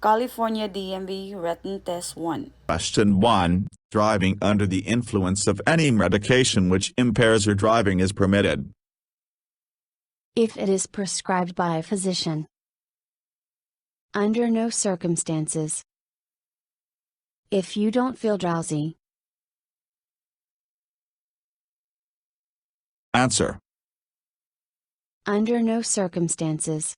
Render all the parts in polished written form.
California DMV Written Test 1. Question 1. Driving under the influence of any medication which impairs your driving is permitted. If it is prescribed by a physician. Under no circumstances. If you don't feel drowsy. Answer. Under no circumstances.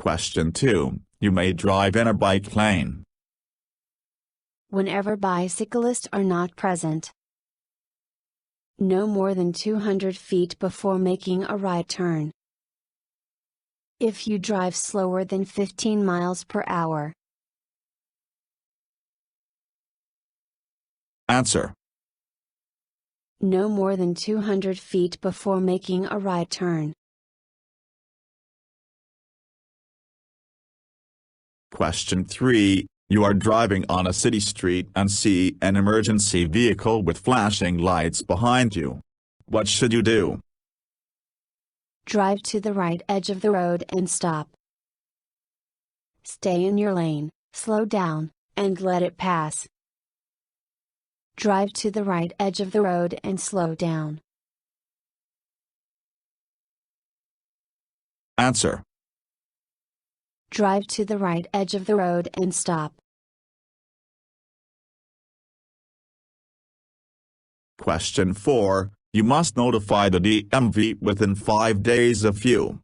Question 2. You may drive in a bike lane. Whenever bicyclists are not present. No more than 200 feet before making a right turn. If you drive slower than 15 miles per hour. Answer. No more than 200 feet before making a right turn. Question 3. You are driving on a city street and see an emergency vehicle with flashing lights behind you. What should you do? Drive to the right edge of the road and stop. Stay in your lane, slow down, and let it pass. Drive to the right edge of the road and slow down. Answer. Drive to the right edge of the road and stop. Question 4. You must notify the DMV within 5 days if you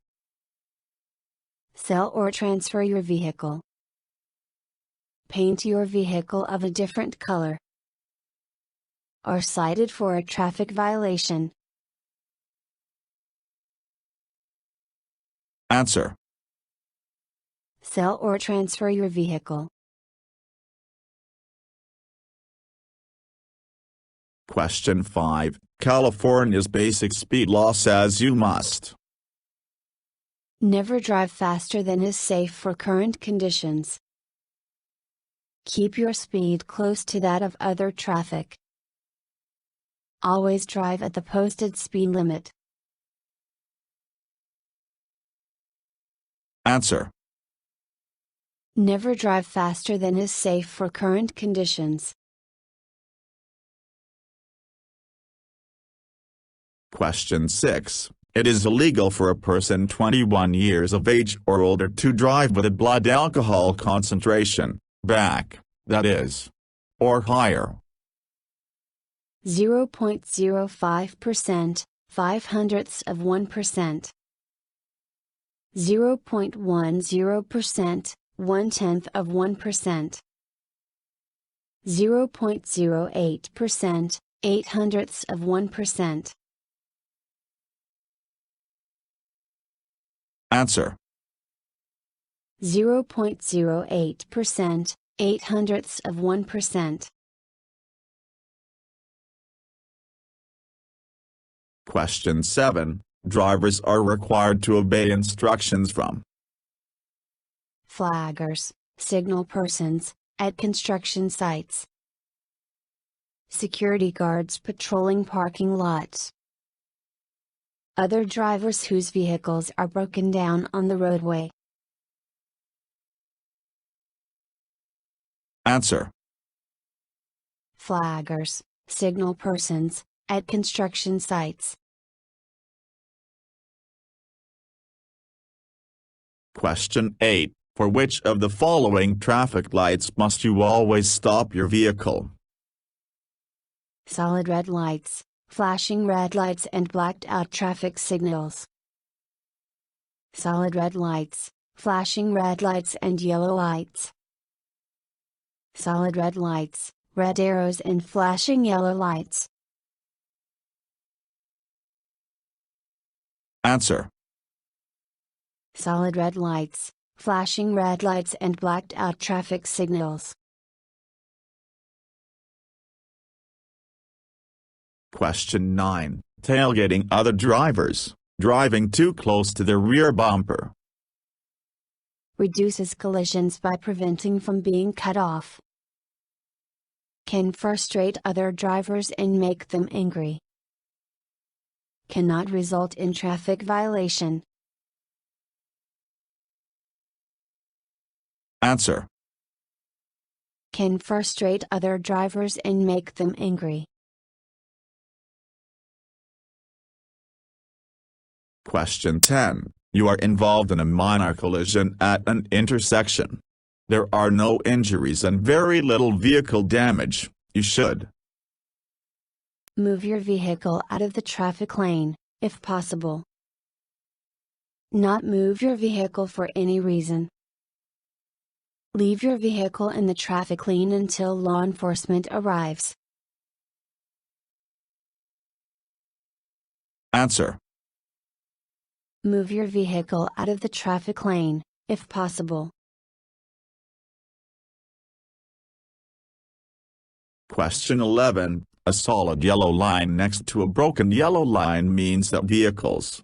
sell or transfer your vehicle. Paint your vehicle of a different color. Are cited for a traffic violation. Answer. Sell or transfer your vehicle. Question 5. California's basic speed law says you must never drive faster than is safe for current conditions. Keep your speed close to that of other traffic. Always drive at the posted speed limit. Answer. Never drive faster than is safe for current conditions. Question 6. It is illegal for a person 21 years of age or older to drive with a blood alcohol concentration, BAC, that is, or higher. 0.05%, 0.05%. 0.10%, 0.1%. 0.08%, 0.08%. Answer. 0.08%, 0.08%. Question 7. Drivers are required to obey instructions from flaggers, signal persons, at construction sites. Security guards patrolling parking lots. Other drivers whose vehicles are broken down on the roadway. Answer. Flaggers, signal persons, at construction sites. Question 8. For which of the following traffic lights must you always stop your vehicle? Solid red lights, flashing red lights and blacked out traffic signals. Solid red lights, flashing red lights and yellow lights. Solid red lights, red arrows and flashing yellow lights. Answer. Solid red lights, flashing red lights and blacked out traffic signals. Question 9. Tailgating other drivers, driving too close to their rear bumper. Reduces collisions by preventing from being cut off. Can frustrate other drivers and make them angry. Cannot result in traffic violation. Answer. Can frustrate other drivers and make them angry. Question 10. You are involved in a minor collision at an intersection. There are no injuries and very little vehicle damage. You should Move your vehicle out of the traffic lane, if possible. Not move your vehicle for any reason. Leave your vehicle in the traffic lane until law enforcement arrives. Answer. Move your vehicle out of the traffic lane, if possible. Question 11. A solid yellow line next to a broken yellow line means that vehicles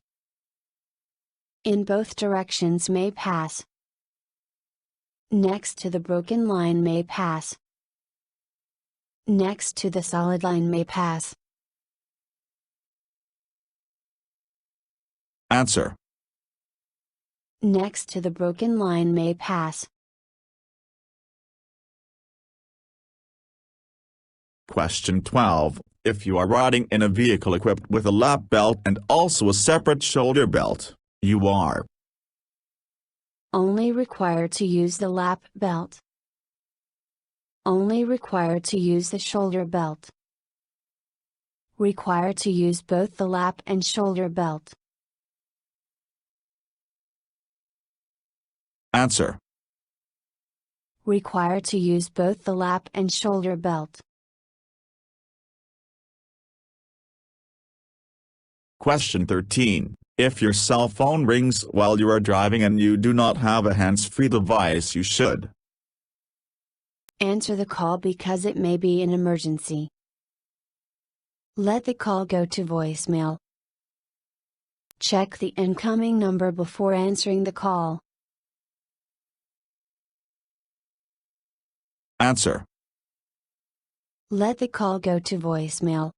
in both directions may pass. Next to the broken line may pass. Next to the solid line may pass. Answer. Next to the broken line may pass. Question 12. If you are riding in a vehicle equipped with a lap belt and also a separate shoulder belt, you are only required to use the lap belt. Only required to use the shoulder belt. Required to use both the lap and shoulder belt. Answer. Required to use both the lap and shoulder belt. Question 13. If your cell phone rings while you are driving and you do not have a hands-free device, you should answer the call because it may be an emergency. Let the call go to voicemail. Check the incoming number before answering the call. Answer. Let the call go to voicemail.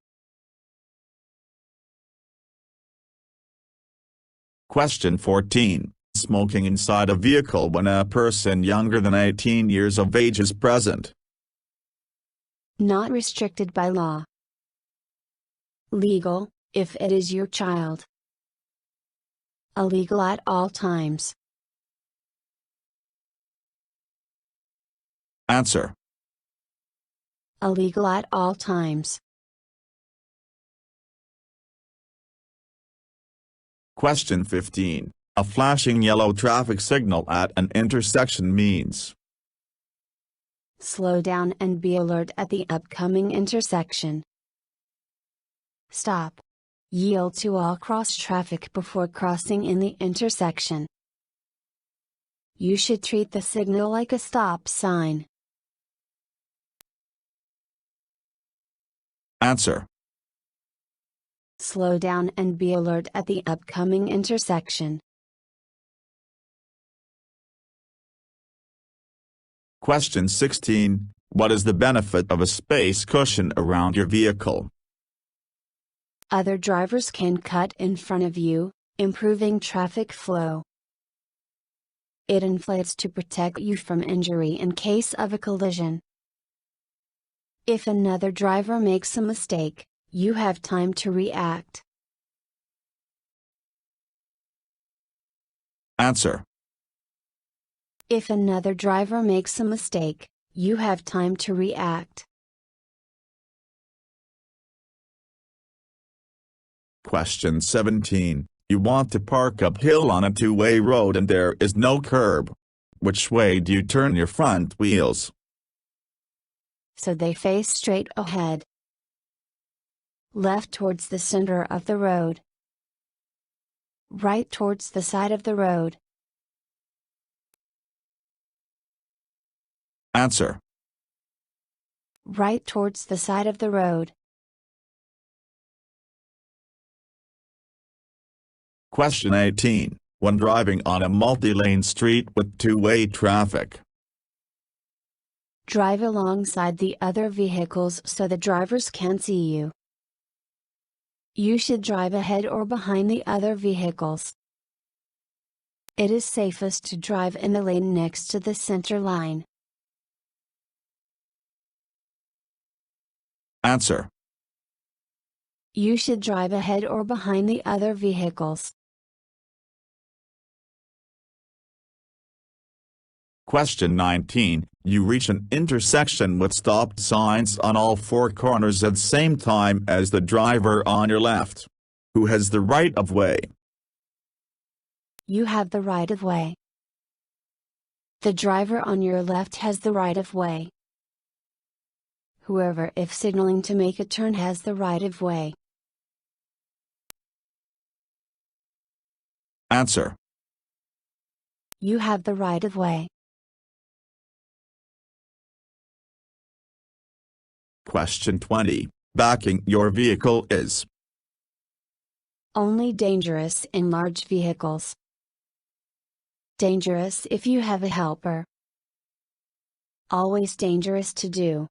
Question 14. Smoking inside a vehicle when a person younger than 18 years of age is present. Not restricted by law. Legal, if it is your child. Illegal at all times. Answer. Illegal at all times. Question 15. A flashing yellow traffic signal at an intersection means slow down and be alert at the upcoming intersection. Stop. Yield to all cross traffic before crossing in the intersection. You should treat the signal like a stop sign. Answer. Slow down and be alert at the upcoming intersection. Question 16. What is the benefit of a space cushion around your vehicle? Other drivers can cut in front of you, improving traffic flow. It inflates to protect you from injury in case of a collision. If another driver makes a mistake, you have time to react. Answer. If another driver makes a mistake, you have time to react. Question 17. You want to park uphill on a two-way road and there is no curb. Which way do you turn your front wheels? So they face straight ahead. Left towards the center of the road. Right towards the side of the road. Answer. Right towards the side of the road. Question 18. When driving on a multi-lane street with two-way traffic, drive alongside the other vehicles so the drivers can see you. You should drive ahead or behind the other vehicles. It is safest to drive in the lane next to the center line. Answer. You should drive ahead or behind the other vehicles. Question 19. You reach an intersection with stop signs on all four corners at the same time as the driver on your left. Who has the right of way? You have the right of way. The driver on your left has the right of way. Whoever, if signaling to make a turn, has the right of way. Answer. You have the right of way. Question 20. Backing your vehicle is only dangerous in large vehicles. Dangerous if you have a helper. Always dangerous to do.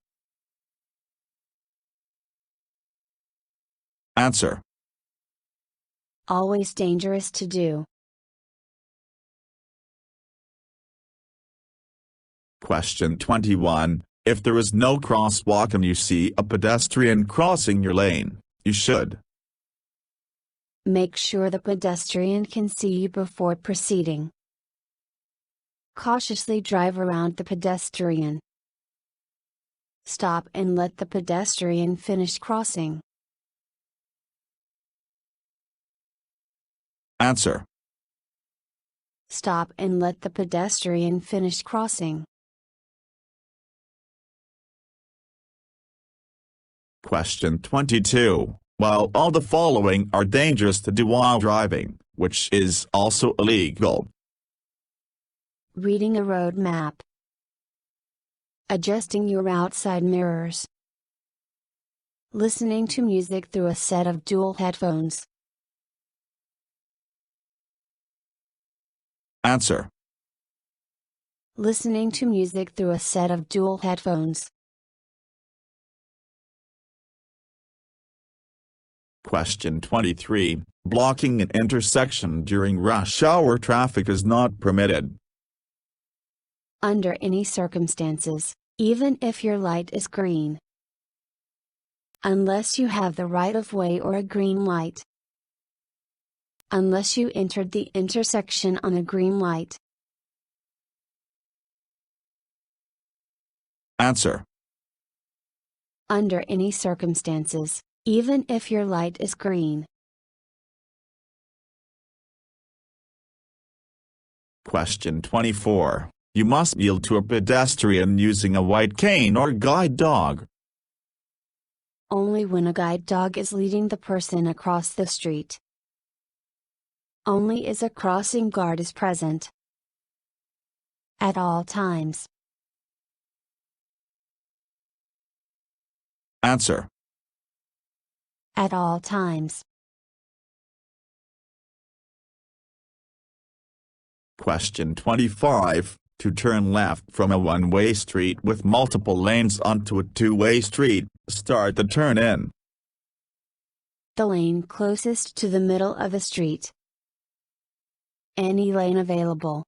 Answer. Always dangerous to do. Question 21. If there is no crosswalk and you see a pedestrian crossing your lane, you should make sure the pedestrian can see you before proceeding. Cautiously drive around the pedestrian. Stop and let the pedestrian finish crossing. Answer. Stop and let the pedestrian finish crossing. Question 22. While all the following are dangerous to do while driving, which is also illegal? Reading a road map. Adjusting your outside mirrors. Listening to music through a set of dual headphones. Answer. Listening to music through a set of dual headphones. Question 23. Blocking an intersection during rush hour traffic is not permitted. Under any circumstances, even if your light is green. Unless you have the right of way or a green light. Unless you entered the intersection on a green light. Answer. Under any circumstances, even if your light is green. Question 24. You must yield to a pedestrian using a white cane or guide dog. Only when a guide dog is leading the person across the street. Only as a crossing guard is present. At all times. Answer. At all times. Question 25. To turn left from a one-way street with multiple lanes onto a two-way street, start the turn in the lane closest to the middle of a street. Any lane available.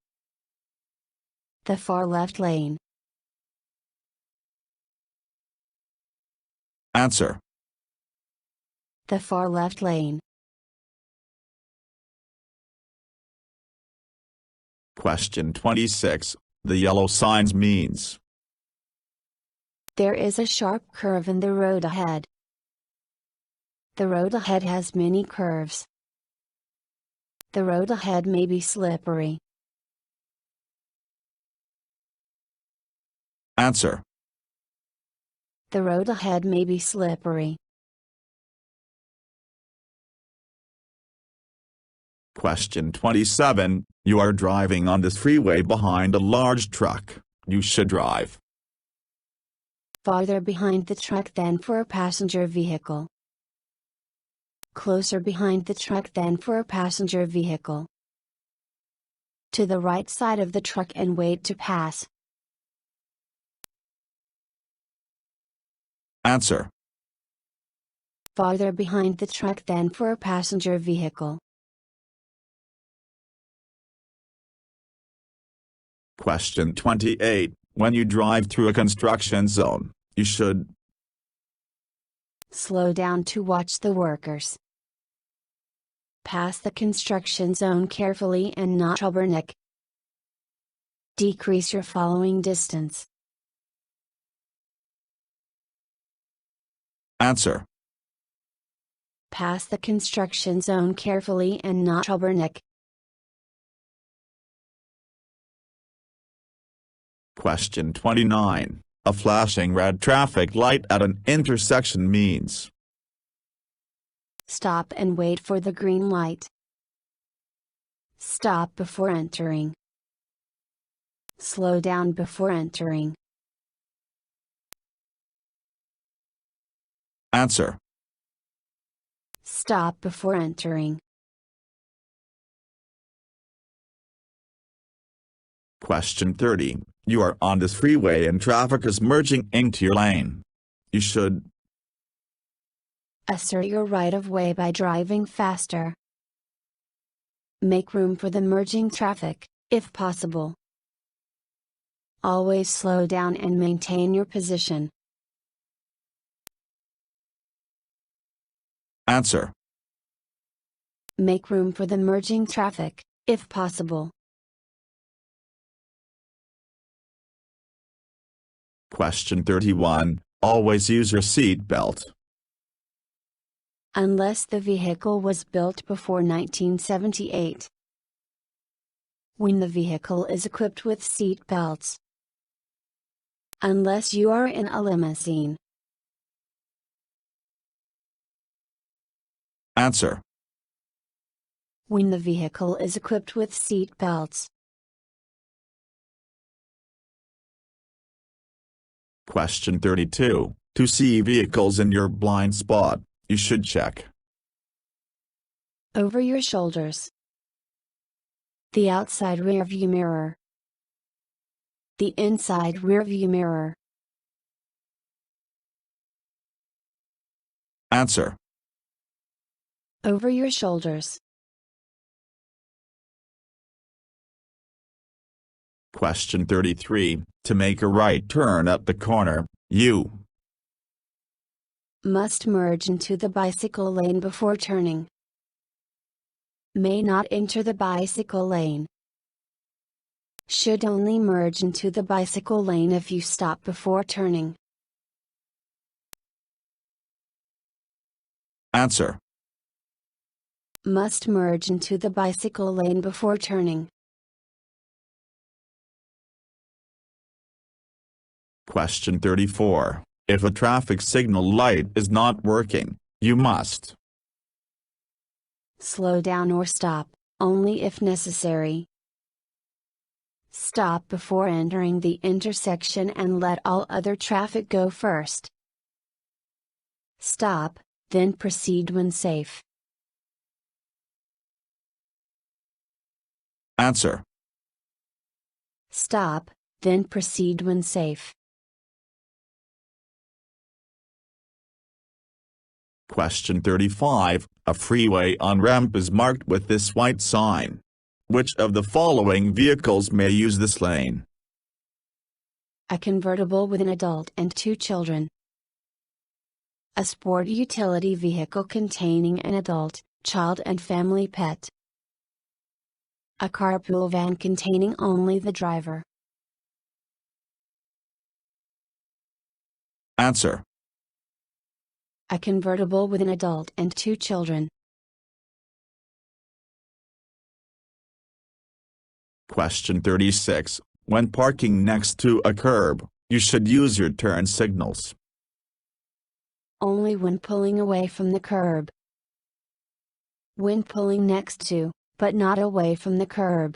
The far left lane. Answer. The far left lane. Question 26. The yellow signs means there is a sharp curve in the road ahead. The road ahead has many curves. The road ahead may be slippery. Answer. The road ahead may be slippery. Question 27. You are driving on this freeway behind a large truck. You should drive farther behind the truck than for a passenger vehicle. Closer behind the truck than for a passenger vehicle. To the right side of the truck and wait to pass. Answer. Farther behind the truck than for a passenger vehicle. Question 28. When you drive through a construction zone, you should slow down to watch the workers. Pass the construction zone carefully and not rubberneck. Decrease your following distance. answer. Pass the construction zone carefully and not rubberneck. Question 29. A flashing red traffic light at an intersection means Stop and wait for the green light. Stop before entering. Slow down before entering. answer. Stop before entering. Question 30. You are on this freeway and traffic is merging into your lane. You should Assert your right of way by driving faster. Make room for the merging traffic, if possible. Always slow down and maintain your position. answer. Make room for the merging traffic, if possible. Question 31. Always use your seat belt. Unless the vehicle was built before 1978. When the vehicle is equipped with seat belts. Unless you are in a limousine. Answer. When the vehicle is equipped with seat belts. Question 32. To see vehicles in your blind spot, you should check over your shoulders, the outside rearview mirror, the inside rearview mirror. Answer. Over your shoulders. Question 33. To make a right turn at the corner, you must merge into the bicycle lane before turning. May not enter the bicycle lane. Should only merge into the bicycle lane if you stop before turning. Answer. Must merge into the bicycle lane before turning. Question 34. If a traffic signal light is not working, you must slow down or stop, only if necessary. Stop before entering the intersection and let all other traffic go first. Stop, then proceed when safe. Answer. Stop, then proceed when safe. Question 35. A freeway on-ramp is marked with this white sign. Which of the following vehicles may use this lane? A convertible with an adult and 2 children. A sport utility vehicle containing an adult, child and family pet. A carpool van containing only the driver. Answer. A convertible with an adult and 2 children. Question 36. When parking next to a curb, you should use your turn signals. Only when pulling away from the curb. When pulling next to, but not away from the curb.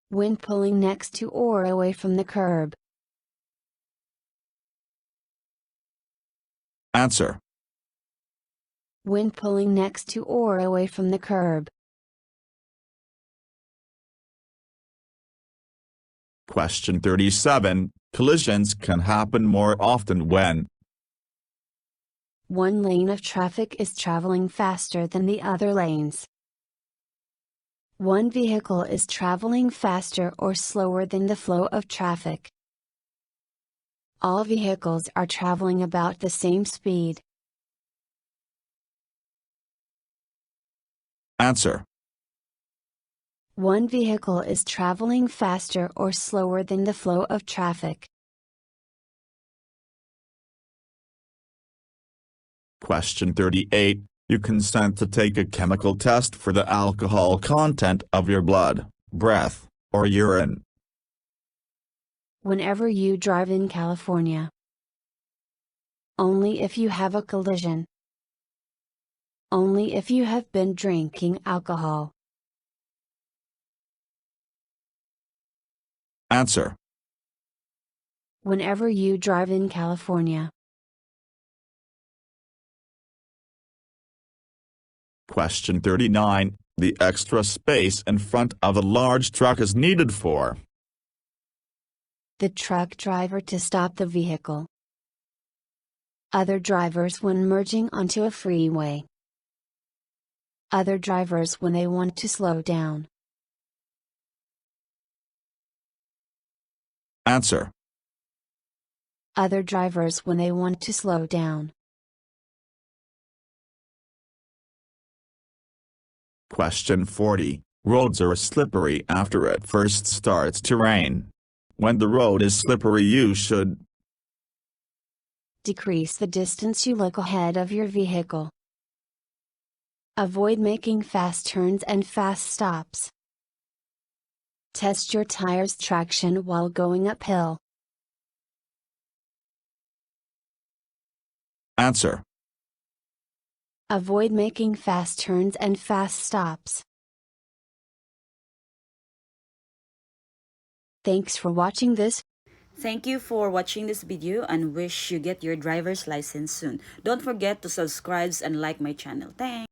When pulling next to or away from the curb. Answer. When pulling next to or away from the curb. Question 37. Collisions can happen more often when one lane of traffic is traveling faster than the other lanes. One vehicle is traveling faster or slower than the flow of traffic. All vehicles are traveling about the same speed. Answer. One vehicle is traveling faster or slower than the flow of traffic. Question 38. You consent to take a chemical test for the alcohol content of your blood, breath, or urine. Whenever you drive in California. Only if you have a collision. Only if you have been drinking alcohol. Answer. Whenever you drive in California. Question 39. The extra space in front of a large truck is needed for the truck driver to stop the vehicle. Other drivers when merging onto a freeway. Other drivers when they want to slow down. Answer. Other drivers when they want to slow down. Question 40. Roads are slippery after it first starts to rain. When the road is slippery, you should decrease the distance you look ahead of your vehicle. Avoid making fast turns and fast stops. Test your tires' traction while going uphill. Answer. Avoid making fast turns and fast stops. Thanks for watching this. Thank you for watching this video and wish you get your driver's license soon. Don't forget to subscribe and like my channel. Thanks.